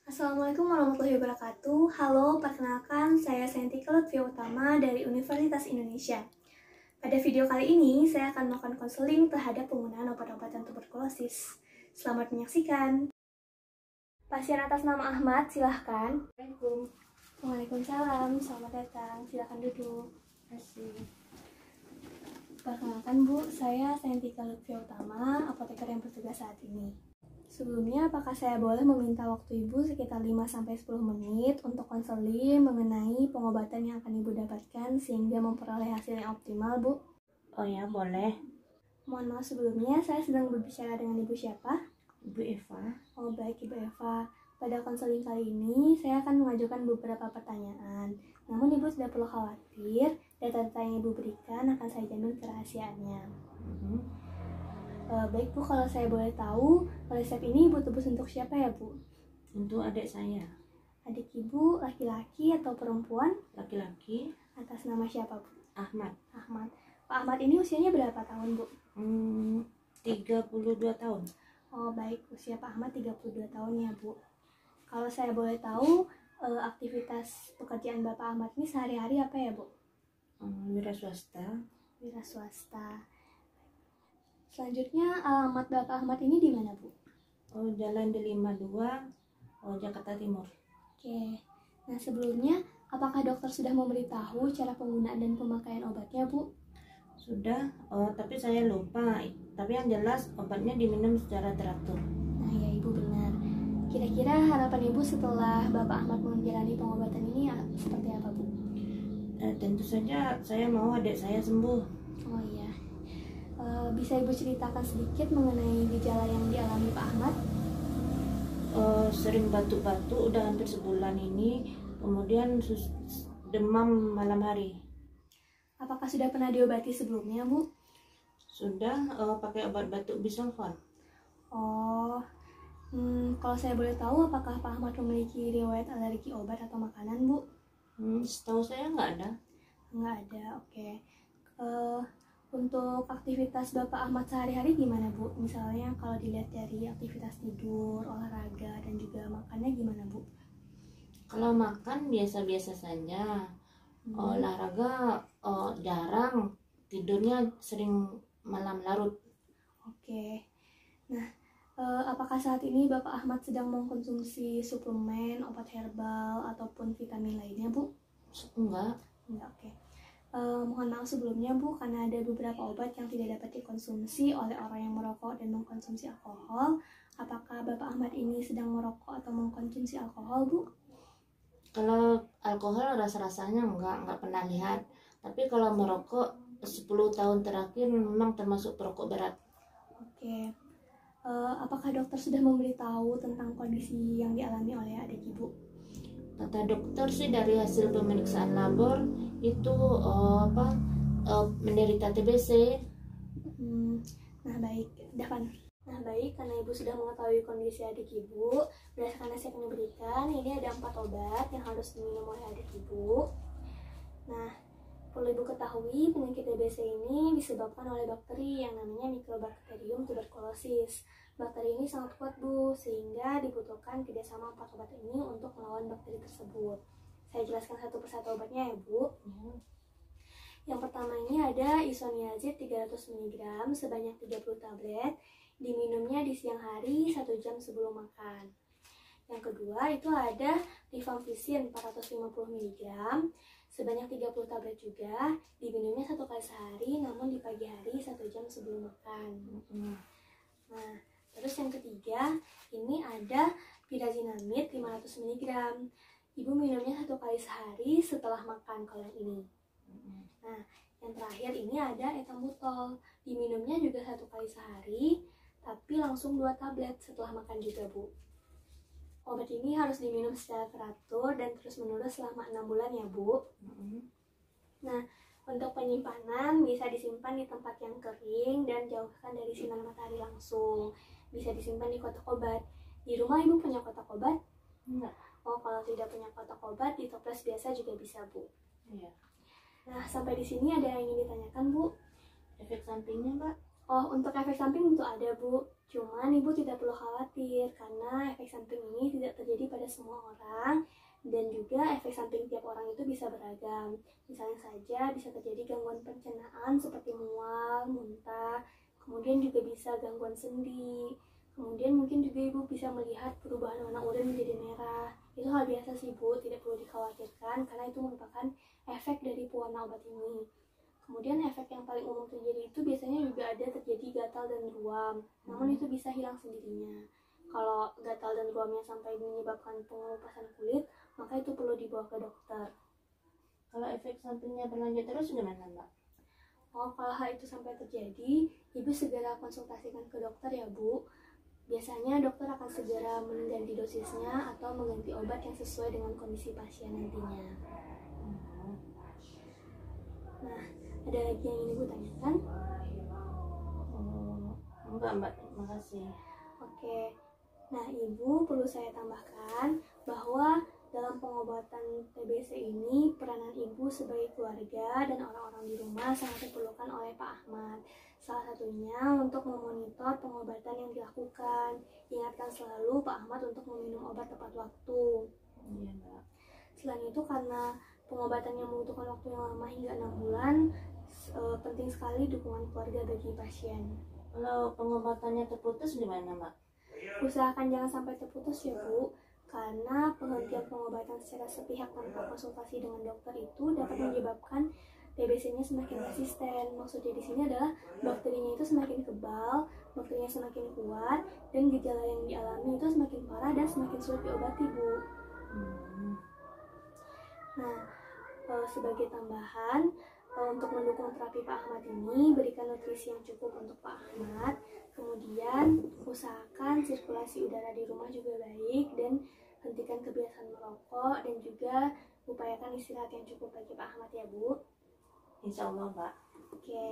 Assalamualaikum warahmatullahi wabarakatuh. Halo, perkenalkan saya Sentika Lutfi Utama dari Universitas Indonesia. Pada video kali ini, saya akan melakukan konseling terhadap penggunaan obat-obatan tuberkulosis. Selamat menyaksikan. Pasien atas nama Ahmad, silahkan. Assalamualaikum. Waalaikumsalam, selamat datang. Silahkan duduk. Terima kasih. Perkenalkan Bu, saya Sentika Lutfi Utama, apoteker yang bertugas saat ini. Sebelumnya, apakah saya boleh meminta waktu Ibu sekitar 5-10 menit untuk konseling mengenai pengobatan yang akan Ibu dapatkan sehingga memperoleh hasil yang optimal, Bu? Oh ya, boleh. Mohon maaf sebelumnya, saya sedang berbicara dengan Ibu siapa? Ibu Eva. Oh baik, Ibu Eva. Pada konseling kali ini, saya akan mengajukan beberapa pertanyaan. Namun Ibu tidak perlu khawatir, data-data yang Ibu berikan akan saya jamin kerahasiaannya. Baik Bu, kalau saya boleh tahu, resep ini Ibu tebus untuk siapa ya Bu? Untuk adik saya. Adik Ibu laki-laki atau perempuan? Laki-laki. Atas nama siapa Bu? Ahmad. Ahmad. Pak Ahmad ini usianya berapa tahun Bu? 32 tahun. Oh baik, usia Pak Ahmad 32 tahun ya Bu. Kalau saya boleh tahu, aktivitas pekerjaan Bapak Ahmad ini sehari-hari apa ya Bu? Wira swasta. Wira swasta. Selanjutnya, alamat Bapak Ahmad ini di mana Bu? Oh, Jalan D52, Jakarta Timur. Oke. Nah sebelumnya, apakah dokter sudah memberitahu cara penggunaan dan pemakaian obatnya Bu? Sudah, tapi saya lupa. Tapi yang jelas obatnya diminum secara teratur. Nah ya Ibu benar. Kira-kira harapan Ibu setelah Bapak Ahmad menjalani pengobatan ini seperti apa Bu? Tentu saja saya mau adik saya sembuh. Oh iya. Bisa Ibu ceritakan sedikit mengenai gejala yang dialami Pak Ahmad? Sering batuk-batuk udah hampir sebulan ini, kemudian demam malam hari. Apakah sudah pernah diobati sebelumnya Bu? Sudah, pakai obat batuk bisulfon. Oh, kalau saya boleh tahu, apakah Pak Ahmad memiliki riwayat alergi obat atau makanan Bu? Setahu saya nggak ada. Nggak ada, oke. Untuk aktivitas Bapak Ahmad sehari-hari gimana Bu? Misalnya kalau dilihat dari aktivitas tidur, olahraga, dan juga makannya gimana Bu? Kalau makan biasa-biasa saja. Olahraga jarang. Tidurnya sering malam larut. Oke. Nah, apakah saat ini Bapak Ahmad sedang mengkonsumsi suplemen, obat herbal, ataupun vitamin lainnya Bu? Enggak. Enggak, oke. Mohon maaf sebelumnya Bu, karena ada beberapa obat yang tidak dapat dikonsumsi oleh orang yang merokok dan mengkonsumsi alkohol. Apakah Bapak Ahmad ini sedang merokok atau mengkonsumsi alkohol Bu? Kalau alkohol rasa-rasanya enggak pernah lihat. Tapi kalau merokok 10 tahun terakhir memang termasuk perokok berat. Oke. Apakah dokter sudah memberitahu tentang kondisi yang dialami oleh adik Ibu? Kata dokter sih dari hasil pemeriksaan labor itu menderita TBC. Nah baik, Davan. Nah baik, karena Ibu sudah mengetahui kondisi adik Ibu, berdasarkan resep yang diberikan, ini ada 4 obat yang harus diminum oleh adik Ibu. Nah, perlu Ibu ketahui, penyakit TBC ini disebabkan oleh bakteri yang namanya Mycobacterium tuberculosis. Bakteri ini sangat kuat Bu, sehingga dibutuhkan kerjasama 4 obat ini untuk melawan bakteri tersebut. Saya jelaskan satu persatu obatnya ya Bu. Yang pertama ini ada isoniazid 300 mg sebanyak 30 tablet, diminumnya di siang hari 1 jam sebelum makan. Yang kedua itu ada rifampicin 450 mg sebanyak 30 tablet juga, diminumnya 1 kali sehari namun di pagi hari 1 jam sebelum makan. Nah, terus yang ketiga ini ada pyrazinamide 500 mg. Ibu minumnya 1 kali sehari setelah makan kalau yang ini. Nah, yang terakhir ini ada ethambutol. Diminumnya juga 1 kali sehari, tapi langsung 2 tablet setelah makan juga Bu. Obat ini harus diminum secara teratur dan terus menerus selama 6 bulan ya Bu. Nah, untuk penyimpanan bisa disimpan di tempat yang kering dan jauhkan dari sinar matahari langsung. Bisa disimpan di kotak obat. Di rumah Ibu punya kotak obat? Enggak. Oh, kalau tidak punya kotak obat, di toples biasa juga bisa Bu. Iya. Nah, sampai di sini ada yang ingin ditanyakan Bu? Efek sampingnya Mbak? Oh, untuk efek samping tentu ada, Bu. Cuman Ibu tidak perlu khawatir karena efek samping ini tidak terjadi pada semua orang dan juga efek samping tiap orang itu bisa beragam. Misalnya saja bisa terjadi gangguan pencernaan seperti mual, muntah, kemudian juga bisa gangguan sendi. Kemudian mungkin juga Ibu bisa melihat perubahan warna urin menjadi merah. Itu hal biasa sih, Bu, tidak perlu dikhawatirkan karena itu merupakan efek dari pewarna obat ini. Kemudian efek yang paling umum terjadi itu biasanya juga ada terjadi gatal dan ruam, namun itu bisa hilang sendirinya. Kalau gatal dan ruamnya sampai menyebabkan pengelupasan kulit, maka itu perlu dibawa ke dokter. Kalau efek sampingnya berlanjut terus gimana, Mbak? Oh, kalau hal itu sampai terjadi, Ibu segera konsultasikan ke dokter ya, Bu. Biasanya dokter akan segera mengganti dosisnya atau mengganti obat yang sesuai dengan kondisi pasien nantinya. Nah, ada lagi yang ingin Ibu tanyakan? Enggak, Mbak, terima kasih. Oke, nah Ibu perlu saya tambahkan bahwa dalam pengobatan TBC ini peranan Ibu sebagai keluarga dan orang-orang di rumah sangat diperlukan oleh Pak Ahmad. Salah satunya untuk memonitor pengobatan yang dilakukan. Ingatkan selalu Pak Ahmad untuk meminum obat tepat waktu. Iya, Mbak. Selain itu karena pengobatan yang membutuhkan waktu yang lama hingga 6 bulan, penting sekali dukungan keluarga bagi pasien. Kalau pengobatannya terputus gimana, Mbak? Usahakan jangan sampai terputus ya, Bu, karena penghentian pengobatan secara sepihak tanpa konsultasi dengan dokter itu dapat menyebabkan TBC-nya semakin resisten. Maksudnya di sini adalah bakterinya itu semakin kebal, bakterinya semakin kuat, dan gejala yang dialami itu semakin parah dan semakin sulit diobati, Bu. Nah, sebagai tambahan, untuk mendukung terapi Pak Ahmad ini, berikan nutrisi yang cukup untuk Pak Ahmad. Kemudian, usahakan sirkulasi udara di rumah juga baik dan hentikan kebiasaan merokok dan juga upayakan istirahat yang cukup bagi Pak Ahmad ya, Bu. Insya Allah, Mbak. Oke.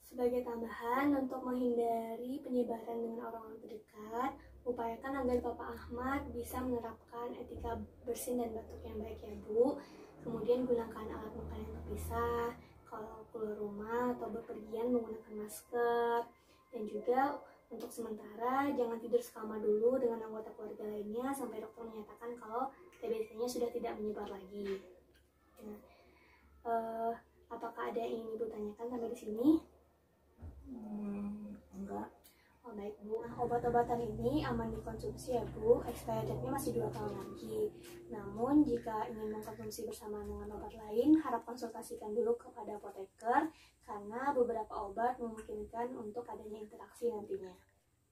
Sebagai tambahan, untuk menghindari penyebaran dengan orang-orang terdekat, upayakan agar Bapak Ahmad bisa menerapkan etika bersin dan batuk yang baik ya, Bu. Kemudian gunakan alat makan yang terpisah, kalau keluar rumah atau bepergian menggunakan masker, dan juga untuk sementara jangan tidur sekamar dulu dengan anggota keluarga lainnya sampai dokter menyatakan kalau TBC-nya sudah tidak menyebar lagi. Nah, apakah ada yang ingin Ibu tanyakan sampai di sini? Enggak. Oh, baik, Bu. Nah, obat-obatan ini aman dikonsumsi ya, Bu. Expiry date-nya masih 2 tahun lagi. Namun, jika ingin mengkonsumsi bersama dengan obat lain, harap konsultasikan dulu kepada apoteker karena beberapa obat memungkinkan untuk adanya interaksi nantinya.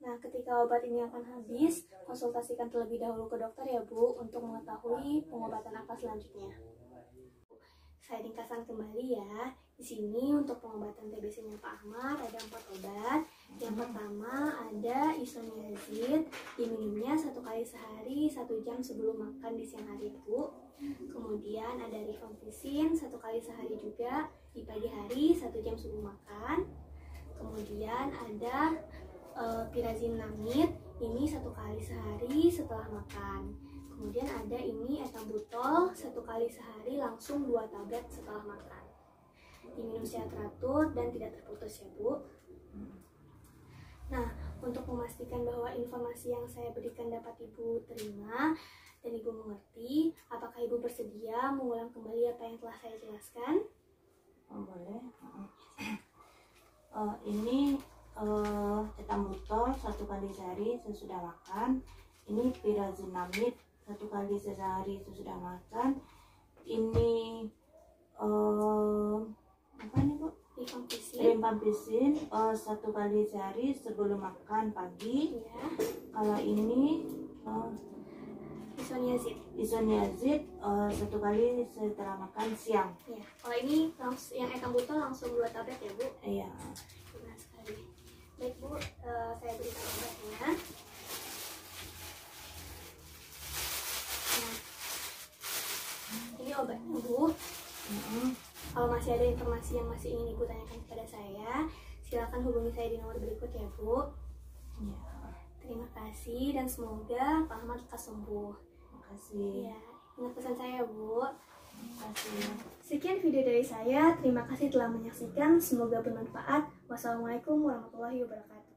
Nah, ketika obat ini akan habis, konsultasikan terlebih dahulu ke dokter ya, Bu, untuk mengetahui pengobatan apa selanjutnya. Saya ringkaskan kembali ya. Di sini untuk pengobatan TBC-nya Pak Ahmad ada 4 obat. Yang pertama ada isoniazid, diminumnya 1 kali sehari 1 jam sebelum makan di siang hari, Bu. Kemudian ada rifampicin 1 kali sehari juga di pagi hari 1 jam sebelum makan. Kemudian ada pirazinamid, ini 1 kali sehari setelah makan. Kemudian ada ini etambutol 1 kali sehari langsung 2 tablet setelah makan. Diminum secara teratur dan tidak terputus ya, Bu. Nah, untuk memastikan bahwa informasi yang saya berikan dapat Ibu terima dan Ibu mengerti, apakah Ibu bersedia mengulang kembali apa yang telah saya jelaskan? Oh, boleh. Ini etambutol 1 kali sehari sesudah makan. Ini pirazinamid 1 kali sehari sesudah makan. Ini apa nih, Bu? Rifampicin 1 kali sehari sebelum makan pagi. Ya. Kalau ini isoniazid 1 kali setelah makan siang. Ya. Kalau ini yang etambutol langsung 2 tablet ya, Bu? Iya. Benar sekali. Baik, Bu, saya berikan obatnya. Nah, ini obatnya, Bu. Kalau masih ada informasi yang masih ingin Ibu tanyakan kepada saya, silakan hubungi saya di nomor berikut ya, Bu. Ya. Terima kasih dan semoga Pak Ahmad lekas sembuh. Terima kasih. Ya, ingat pesan saya, Bu. Terima kasih. Sekian video dari saya. Terima kasih telah menyaksikan. Semoga bermanfaat. Wassalamualaikum warahmatullahi wabarakatuh.